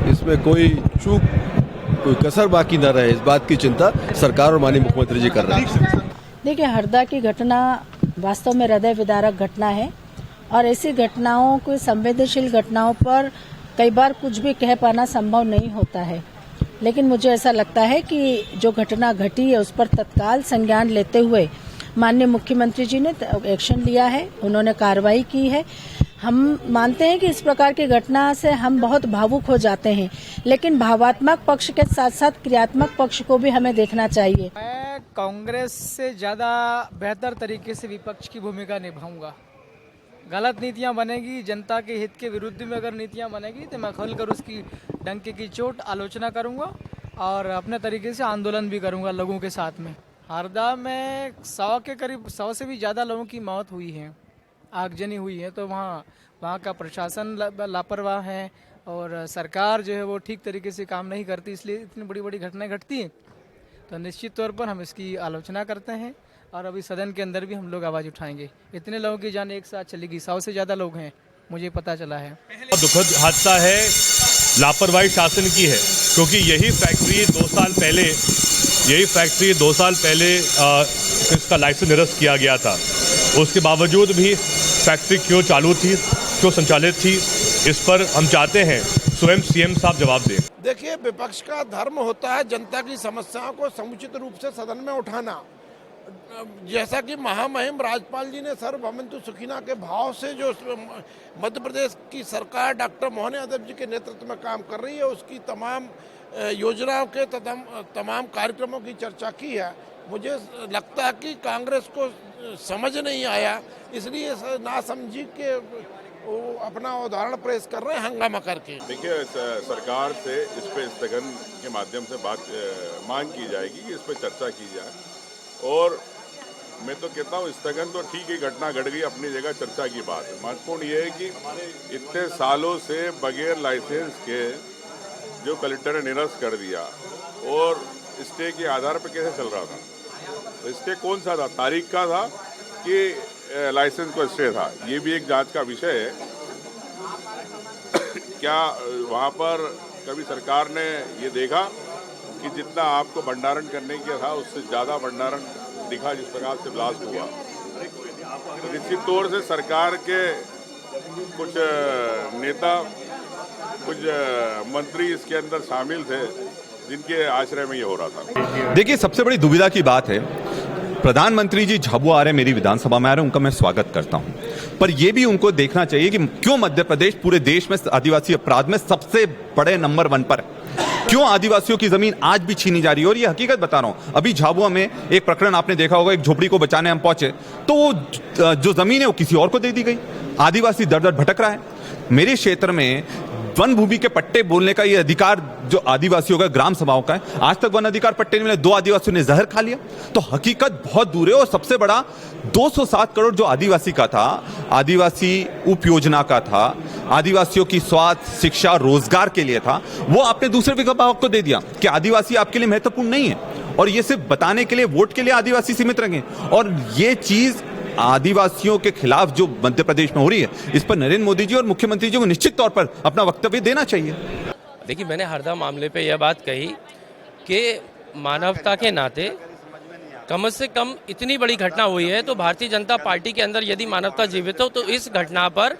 इसमें कोई चूक, कोई कसर बाकी न रहे, इस बात की चिंता सरकार और माननीय मुख्यमंत्री जी कर रहे हैं। देखिए, हरदा की घटना वास्तव में हृदय विदारक घटना है और ऐसी घटनाओं को, संवेदनशील घटनाओं पर कई बार कुछ भी कह पाना संभव नहीं होता है, लेकिन मुझे ऐसा लगता है कि जो घटना घटी है उस पर तत्काल संज्ञान लेते हुए माननीय मुख्यमंत्री जी ने एक्शन लिया है, उन्होंने कार्रवाई की है। हम मानते हैं कि इस प्रकार की घटना से हम बहुत भावुक हो जाते हैं, लेकिन भावात्मक पक्ष के साथ साथ क्रियात्मक पक्ष को भी हमें देखना चाहिए। मैं कांग्रेस से ज़्यादा बेहतर तरीके से विपक्ष की भूमिका निभाऊंगा। गलत नीतियां बनेगी, जनता के हित के विरुद्ध में अगर नीतियां बनेगी तो मैं खुलकर उसकी डंके की चोट आलोचना करूंगा और अपने तरीके से आंदोलन भी करूंगा लोगों के साथ में। हरदा में 100 के करीब 100 से भी ज़्यादा लोगों की मौत हुई है, आगजनी हुई है, तो वहाँ का प्रशासन लापरवाह है और सरकार जो है वो ठीक तरीके से काम नहीं करती, इसलिए इतनी बड़ी बड़ी घटनाएं घटती हैं। तो निश्चित तौर पर हम इसकी आलोचना करते हैं और अभी सदन के अंदर भी हम लोग आवाज़ उठाएंगे। इतने लोगों की जान एक साथ चलेगी, 100 से ज़्यादा लोग हैं, मुझे पता चला है। दुखद हादसा है, लापरवाही शासन की है, क्योंकि यही फैक्ट्री 2 साल पहले इसका लाइसेंस निरस्त किया गया था। उसके बावजूद भी फैक्ट्री क्यों चालू थी, क्यों संचालित थी, इस पर हम चाहते हैं स्वयं सीएम साहब जवाब दें। देखिए, विपक्ष का धर्म होता है जनता की समस्याओं को समुचित रूप से सदन में उठाना। जैसा कि महामहिम राज्यपाल जी ने सर्वभवन्तु सुखिना के भाव से जो मध्य प्रदेश की सरकार डॉक्टर मोहन यादव जी के नेतृत्व में काम कर रही है, उसकी तमाम योजनाओं के तमाम कार्यक्रमों की चर्चा की है। मुझे लगता है कि कांग्रेस को समझ नहीं आया, इसलिए नासमझी के वो अपना उदाहरण पेश कर रहे हैं हंगामा करके। देखिए, सरकार से इस पे स्थगन के माध्यम से मांग की जाएगी कि इस पे चर्चा की जाए, और मैं तो कहता हूँ स्थगन तो ठीक ही, घटना घट गई, अपनी जगह चर्चा की बात है। महत्वपूर्ण ये है कि इतने सालों से बगैर लाइसेंस के जो कलेक्टर ने निरस्त कर दिया और स्टे के आधार पर कैसे चल रहा था, तो स्टे कौन सा था, तारीख का था कि लाइसेंस को स्टे था, ये भी एक जांच का विषय है। क्या वहाँ पर कभी सरकार ने ये देखा कि जितना आपको भंडारण करने की था उससे ज़्यादा भंडारण दिखा, जिस प्रकार से ब्लास्ट हुआ। तो निश्चित तौर से सरकार के कुछ नेता, कुछ मंत्री इसके अंदर शामिल थे, जिनके आश्रय में ये हो रहा था। देखिए, सबसे बड़ी दुविधा की बात है, प्रधानमंत्री जी झाबुआ आ रहे हैं, मेरी विधानसभा में आ रहे हैं, उनका मैं स्वागत करता हूं, पर यह भी उनको देखना चाहिए कि क्यों मध्य प्रदेश पूरे देश में आदिवासी अपराध में सबसे बड़े नंबर 1 पर, क्यों आदिवासियों की जमीन आज भी छीनी जा रही है। और ये हकीकत बता रहा हूं, अभी झाबुआ में एक प्रकरण आपने देखा होगा, एक झोपड़ी को बचाने हम पहुंचे तो वो जो जमीन है वो किसी और को दे दी गई, आदिवासी दर दर भटक रहा है। मेरे क्षेत्र में वन भूमि के पट्टे बोलने का ये अधिकार जो आदिवासियों का, ग्राम सभाओं का है, आज तक वन अधिकार पट्टे नहीं मिले, 2 आदिवासियों ने जहर खा लिया। तो हकीकत बहुत दूर है। और सबसे बड़ा 207 करोड़ जो आदिवासी का था, आदिवासी उप योजना का था, आदिवासियों की स्वास्थ्य, शिक्षा, रोजगार के लिए था, वो आपने दूसरे विभाग को दे दिया कि आदिवासी आपके लिए महत्वपूर्ण नहीं है। और ये सिर्फ बताने के लिए, वोट के लिए आदिवासी सीमित रहेंगे। और ये चीज आदिवासियों के खिलाफ जो मध्य प्रदेश में हो रही है, इस पर नरेंद्र मोदी जी और मुख्यमंत्री जी को निश्चित तौर पर अपना वक्तव्य देना चाहिए। देखिए, मैंने हरदा मामले पे यह बात कही कि मानवता के नाते कम से कम इतनी बड़ी घटना हुई है, तो भारतीय जनता पार्टी के अंदर यदि मानवता जीवित हो तो इस घटना पर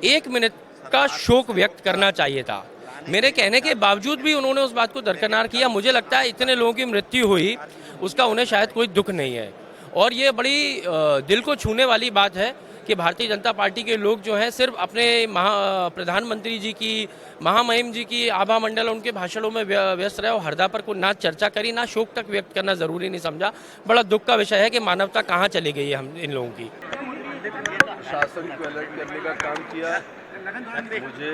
1 मिनट का शोक व्यक्त करना चाहिए था। मेरे कहने के बावजूद भी उन्होंने उस बात को दरकिनार किया। मुझे लगता है इतने लोगों की मृत्यु हुई, उसका उन्हें शायद कोई दुख नहीं है। और ये बड़ी दिल को छूने वाली बात है कि भारतीय जनता पार्टी के लोग जो हैं सिर्फ अपने प्रधानमंत्री जी की, महामहिम जी की आभा मंडल, उनके भाषणों में व्यस्त रहे और हरदा पर कोई ना चर्चा करी, ना शोक तक व्यक्त करना ज़रूरी नहीं समझा। बड़ा दुख का विषय है कि मानवता कहाँ चली गई है हम इन लोगों की। शासन को अलर्ट करने का काम किया। मुझे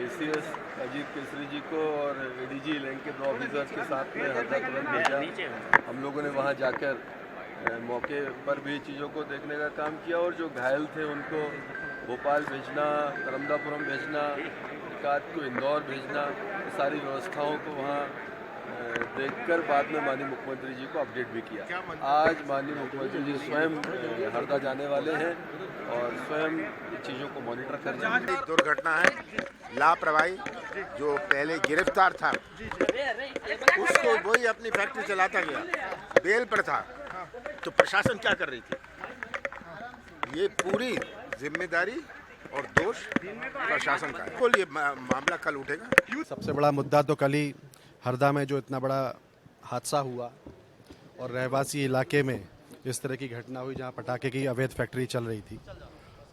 ACS अजीत केसरी जी को और ADG लैंड के 2 ऑफिसर्स के साथ में हरदा तुरंत भेजा। हम लोगों ने वहां जाकर मौके पर भी चीज़ों को देखने का काम किया और जो घायल थे उनको भोपाल भेजना, करमदापुरम भेजना, एक आध को इंदौर भेजना, सारी व्यवस्थाओं को वहाँ देखकर बाद में माननीय मुख्यमंत्री जी को अपडेट भी किया। आज माननीय मुख्यमंत्री जी स्वयं हरदा जाने वाले हैं और स्वयं चीज़ों को मॉनिटर कर रहे हैं। एक दुर्घटना है, लापरवाही। जो पहले गिरफ्तार था उसको वही अपनी फैक्ट्री चलाता गया, बेल पर था, तो प्रशासन क्या कर रही थी? ये पूरी जिम्मेदारी और दोष प्रशासन का है। कुल ये मामला कल उठेगा। सबसे बड़ा मुद्दा तो कल ही हरदा में जो इतना बड़ा हादसा हुआ और रहवासी इलाके में इस तरह की घटना हुई जहां पटाखे की अवैध फैक्ट्री चल रही थी,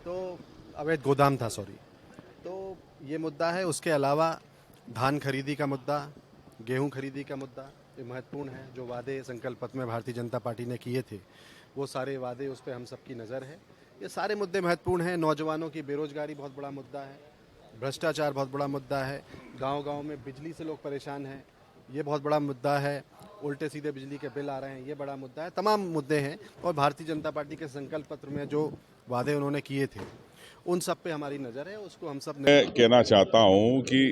तो अवैध गोदाम था, तो ये मुद्दा है। उसके अलावा धान खरीदी का मुद्दा, गेहूं खरीदी का मुद्दा ये महत्वपूर्ण है। जो वादे संकल्प पत्र में भारतीय जनता पार्टी ने किए थे वो सारे वादे, उस पर हम सबकी नज़र है। ये सारे मुद्दे महत्वपूर्ण हैं। नौजवानों की बेरोजगारी बहुत बड़ा मुद्दा है, भ्रष्टाचार बहुत बड़ा मुद्दा है, गांव-गांव में बिजली से लोग परेशान हैं, ये बहुत बड़ा मुद्दा है, उल्टे सीधे बिजली के बिल आ रहे हैं, ये बड़ा मुद्दा है। तमाम मुद्दे हैं और भारतीय जनता पार्टी के संकल्प पत्र में जो वादे उन्होंने किए थे उन सब पे हमारी नज़र है। उसको हम सब मैं कहना चाहता हूँ कि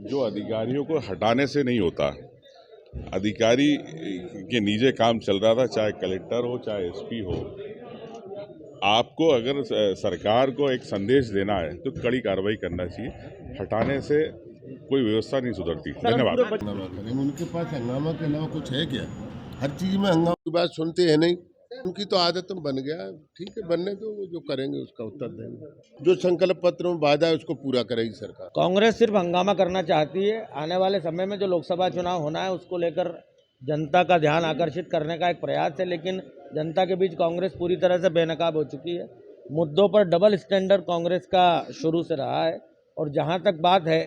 जो अधिकारियों को हटाने से नहीं होता, अधिकारी के निजी काम चल रहा था, चाहे कलेक्टर हो चाहे एसपी हो, आपको अगर सरकार को एक संदेश देना है तो कड़ी कार्रवाई करना चाहिए। हटाने से कोई व्यवस्था नहीं सुधरती। धन्यवाद। उनके पास हंगामा के अलावा कुछ है क्या? हर चीज में हंगामा की बात सुनते हैं नहीं, उनकी तो आदत बन गया। ठीक है, बनने दो, वो जो करेंगे उसका उत्तर देंगे। जो संकल्प पत्र में वादा है उसको पूरा करेगी सरकार। कांग्रेस सिर्फ हंगामा करना चाहती है। आने वाले समय में जो लोकसभा चुनाव होना है उसको लेकर जनता का ध्यान आकर्षित करने का एक प्रयास है, लेकिन जनता के बीच कांग्रेस पूरी तरह से बेनकाब हो चुकी है। मुद्दों पर डबल स्टैंडर्ड कांग्रेस का शुरू से रहा है और जहां तक बात है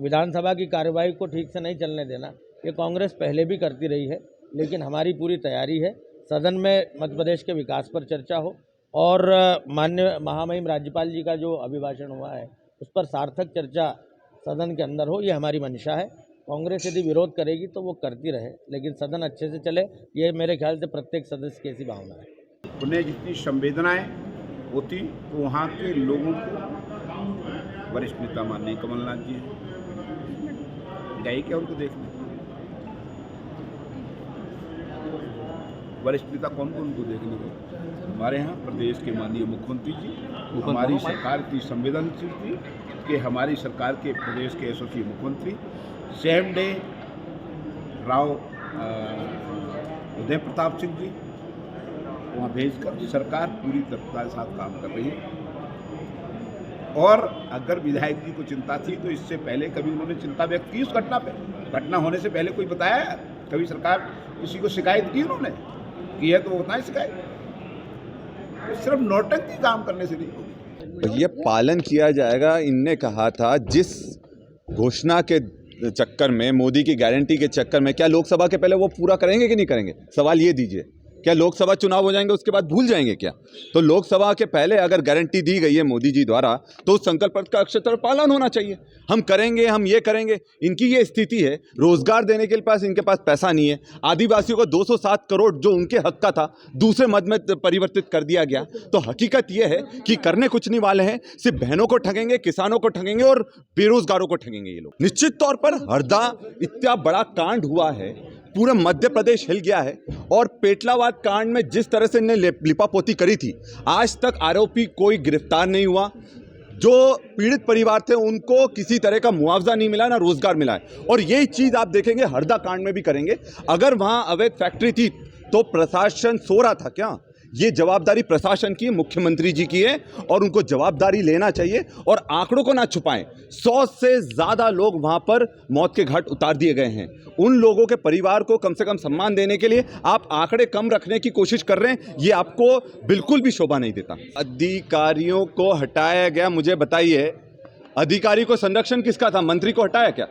विधानसभा की कार्यवाही को ठीक से नहीं चलने देना, ये कांग्रेस पहले भी करती रही है, लेकिन हमारी पूरी तैयारी है सदन में मध्य प्रदेश के विकास पर चर्चा हो और माननीय महामहिम राज्यपाल जी का जो अभिभाषण हुआ है उस पर सार्थक चर्चा सदन के अंदर हो, ये हमारी मंशा है। कांग्रेस यदि विरोध करेगी तो वो करती रहे, लेकिन सदन अच्छे से चले, ये मेरे ख्याल से प्रत्येक सदस्य की ऐसी भावना है। उन्हें जितनी संवेदनाएं होती तो वहाँ के लोगों को, वरिष्ठ नेता माननीय कमलनाथ जी गए क्या उनको देखने? वरिष्ठ नेता कौन कौन उनको देखने गए? हमारे यहाँ प्रदेश के माननीय मुख्यमंत्री जी, हमारी सरकार की संवेदनशील थी कि हमारी सरकार के प्रदेश के यशस्वी मुख्यमंत्री सेम डे राव उदय प्रताप सिंह जी वहाँ भेजकर सरकार पूरी तत्परता के साथ काम कर रही है। और अगर विधायक जी को चिंता थी तो इससे पहले कभी उन्होंने चिंता व्यक्त की उस घटना पे? घटना होने से पहले कोई बताया? कभी सरकार किसी को शिकायत की उन्होंने? की है तो वो बताएं शिकायत। तो सिर्फ नौटंकी काम करने से नहीं होगी। ये पालन किया जाएगा। इनने कहा था जिस घोषणा के चक्कर में, मोदी की गारंटी के चक्कर में, क्या लोकसभा के पहले वो पूरा करेंगे कि नहीं करेंगे? सवाल ये दीजिए, क्या लोकसभा चुनाव हो जाएंगे उसके बाद भूल जाएंगे क्या? तो लोकसभा के पहले अगर गारंटी दी गई है मोदी जी द्वारा तो उस संकल्प पत्र का अक्षरशः पालन होना चाहिए। हम करेंगे, हम ये करेंगे। इनकी ये स्थिति है, रोजगार देने के पास इनके पास पैसा नहीं है। आदिवासियों को 207 करोड़ जो उनके हक का था दूसरे मद में परिवर्तित कर दिया गया। तो हकीकत ये है कि करने कुछ नहीं वाले हैं, सिर्फ बहनों को ठगेंगे, किसानों को ठगेंगे और बेरोजगारों को ठगेंगे ये लोग। निश्चित तौर पर हरदा इतना बड़ा कांड हुआ है, पूरा मध्य प्रदेश हिल गया है। और पेटलावाद कांड में जिस तरह से इन्हें लिपापोती करी थी, आज तक आरोपी कोई गिरफ्तार नहीं हुआ। जो पीड़ित परिवार थे उनको किसी तरह का मुआवजा नहीं मिला, ना रोजगार मिला है। और यही चीज आप देखेंगे हरदा कांड में भी करेंगे। अगर वहां अवैध फैक्ट्री थी तो प्रशासन सो रहा था क्या? ये जवाबदारी प्रशासन की, मुख्यमंत्री जी की है और उनको जवाबदारी लेना चाहिए और आंकड़ों को ना छुपाएं। 100 से ज़्यादा लोग वहां पर मौत के घाट उतार दिए गए हैं। उन लोगों के परिवार को कम से कम सम्मान देने के लिए आप आंकड़े कम रखने की कोशिश कर रहे हैं, ये आपको बिल्कुल भी शोभा नहीं देता। अधिकारियों को हटाया गया, मुझे बताइए, अधिकारी को संरक्षण किसका था? मंत्री को हटाया क्या?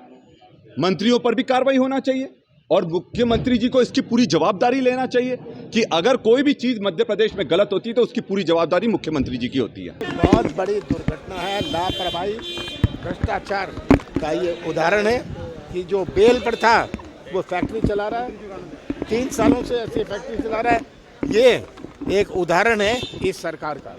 मंत्रियों पर भी कार्रवाई होना चाहिए और मुख्यमंत्री जी को इसकी पूरी जवाबदारी लेना चाहिए कि अगर कोई भी चीज़ मध्य प्रदेश में गलत होती है तो उसकी पूरी जवाबदारी मुख्यमंत्री जी की होती है। बहुत बड़ी दुर्घटना है, लापरवाही, भ्रष्टाचार का ये उदाहरण है कि जो बेल पर था वो फैक्ट्री चला रहा है, 3 सालों से ऐसी फैक्ट्री चला रहा है। ये एक उदाहरण है इस सरकार का।